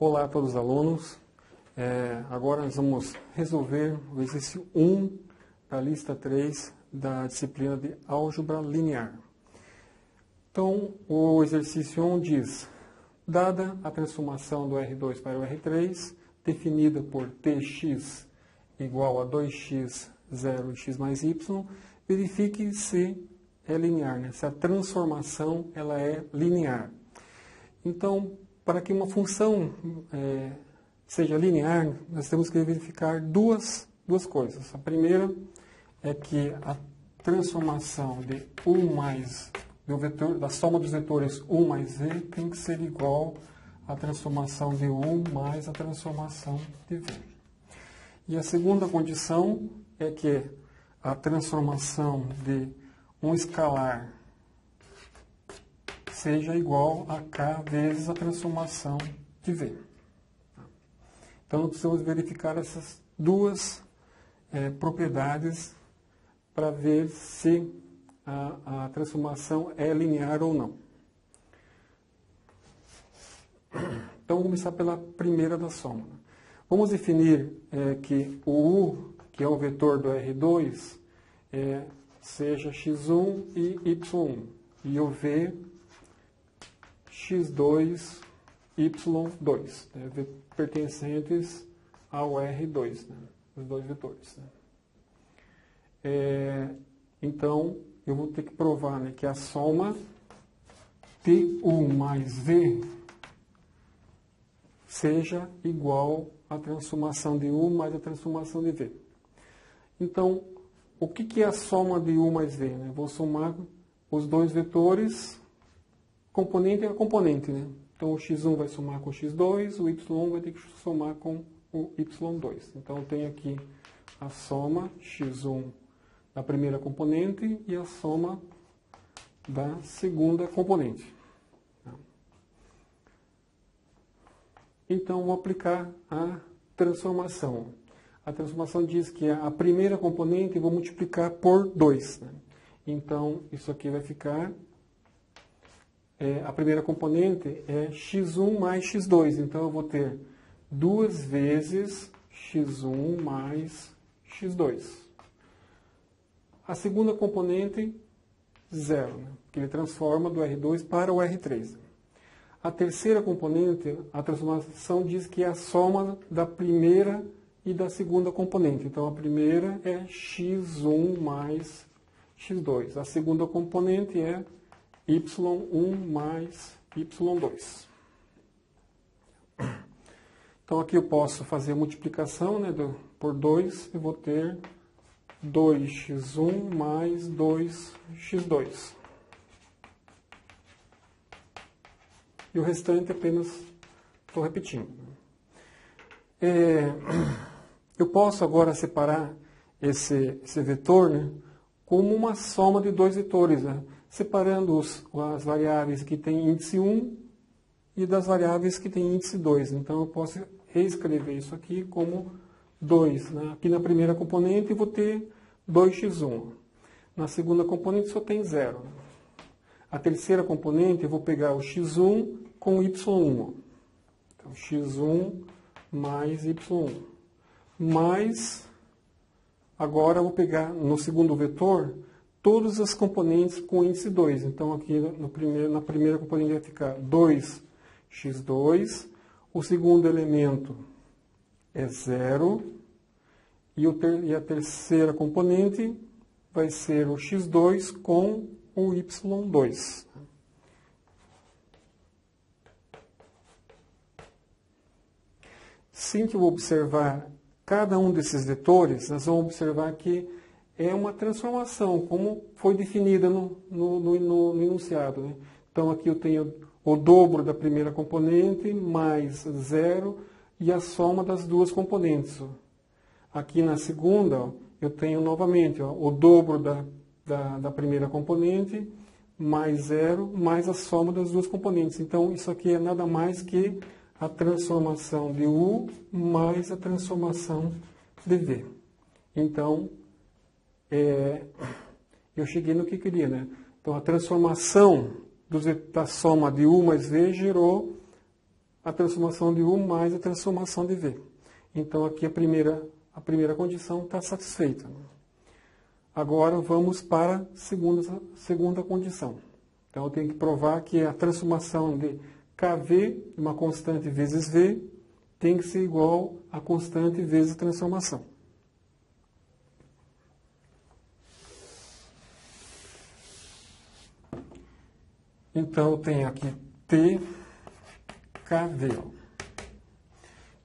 Olá a todos os alunos. Agora nós vamos resolver o exercício 1 da lista 3 da disciplina de álgebra linear. Então, o exercício 1 diz: dada a transformação do R2 para o R3, definida por Tx igual a 2x, 0 e x mais y, verifique se é linear, né? Se a transformação ela é linear. Então, para que uma função seja linear, nós temos que verificar duas coisas. A primeira é que a transformação de U mais do vetor, da soma dos vetores U mais V tem que ser igual à transformação de U mais a transformação de V. E a segunda condição é que a transformação de um escalar seja igual a K vezes a transformação de V. Então, precisamos verificar essas duas propriedades para ver se a transformação é linear ou não. Então, vamos começar pela primeira da soma. Vamos definir que o U, que é o vetor do R2, seja x1 e y1, e o V x2, y2, né, pertencentes ao R2, né, os dois vetores. Né. Então, eu vou ter que provar, né, que a soma TU mais V seja igual à transformação de U mais a transformação de V. Então, o que é a soma de U mais V? Né? Eu vou somar os dois vetores, componente a componente. Né? Então, o x1 vai somar com o x2, o y1 vai ter que somar com o y2. Então, eu tenho aqui a soma x1 da primeira componente e a soma da segunda componente. Então, vou aplicar a transformação. A transformação diz que a primeira componente eu vou multiplicar por 2. Né? Então, isso aqui vai ficar... a primeira componente é x1 mais x2. Então, eu vou ter 2 vezes x1 mais x2. A segunda componente, 0, né? Que ele transforma do R2 para o R3. A terceira componente, a transformação diz que é a soma da primeira e da segunda componente. Então, a primeira é x1 mais x2. A segunda componente é y1 mais y2. Então, aqui eu posso fazer a multiplicação, né, por 2, eu vou ter 2x1 mais 2x2. E o restante apenas estou repetindo. Eu posso agora separar esse vetor, né, como uma soma de dois vetores, né, separando as variáveis que têm índice 1 e das variáveis que têm índice 2. Então, eu posso reescrever isso aqui como 2. Né? Aqui na primeira componente eu vou ter 2x1. Na segunda componente só tem 0. A terceira componente eu vou pegar o x1 com o y1. Então, x1 mais y1. Mais, agora eu vou pegar no segundo vetor todas as componentes com índice 2. Então, aqui na primeira componente vai ficar 2x2. O segundo elemento é 0. E a terceira componente vai ser o x2 com o y2. Assim que eu vou observar cada um desses vetores, nós vamos observar que é uma transformação, como foi definida no enunciado. Né? Então, aqui eu tenho o dobro da primeira componente, mais 0, e a soma das duas componentes. Aqui na segunda, ó, eu tenho novamente o dobro da primeira componente, mais 0, mais a soma das duas componentes. Então, isso aqui é nada mais que a transformação de U mais a transformação de V. Então, eu cheguei no que queria, né? Então, a transformação da soma de U mais V gerou a transformação de U mais a transformação de V. Então, aqui a primeira condição está satisfeita. Agora, vamos para a segunda condição. Então, eu tenho que provar que a transformação de KV, uma constante vezes V, tem que ser igual a constante vezes a transformação. Então, eu tenho aqui T, KV.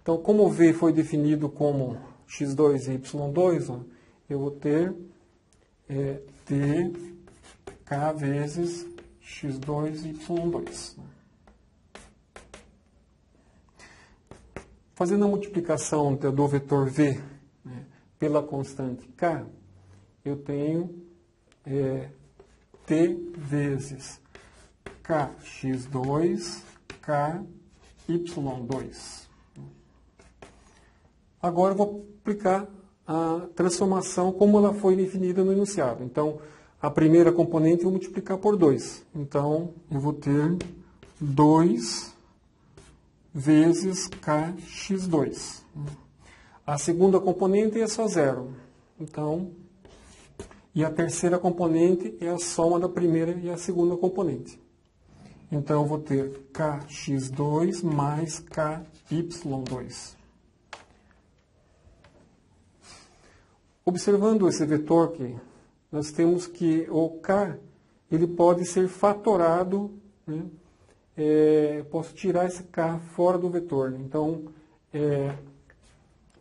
Então, como o V foi definido como x2 e y2, ó, eu vou ter T, K vezes x2 e y2. Fazendo a multiplicação do vetor V, né, pela constante K, eu tenho T vezes kx2, ky2. Agora eu vou aplicar a transformação como ela foi definida no enunciado. Então, a primeira componente eu vou multiplicar por 2. Então, eu vou ter 2 vezes kx2. A segunda componente é só 0. Então, e a terceira componente é a soma da primeira e a segunda componente. Então, eu vou ter kx2 mais ky2. Observando esse vetor aqui, nós temos que o k ele pode ser fatorado, né? Posso tirar esse k fora do vetor. Então,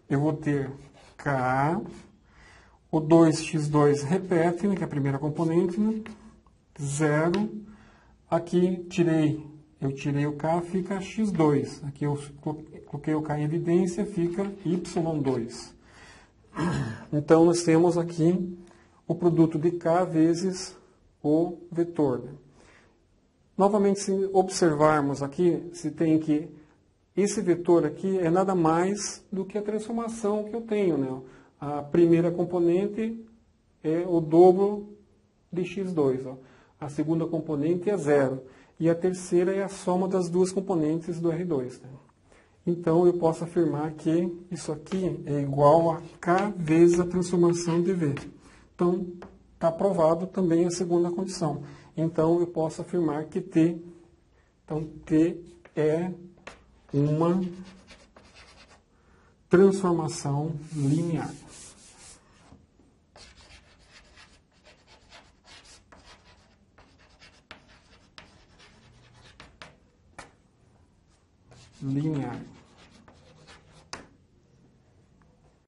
eu vou ter k, o 2x2 repete, né, que é a primeira componente, né? 0. Aqui eu tirei o k, fica x2. Aqui eu coloquei o k em evidência, fica y2. Então, nós temos aqui o produto de k vezes o vetor. Né? Novamente, se observarmos aqui, se tem que esse vetor aqui é nada mais do que a transformação que eu tenho. Né? A primeira componente é o dobro de x2. Ó. A segunda componente é 0. E a terceira é a soma das duas componentes do R2. Né? Então, eu posso afirmar que isso aqui é igual a k vezes a transformação de V. Então, está provado também a segunda condição. Então, eu posso afirmar que T é uma transformação linear. Linear.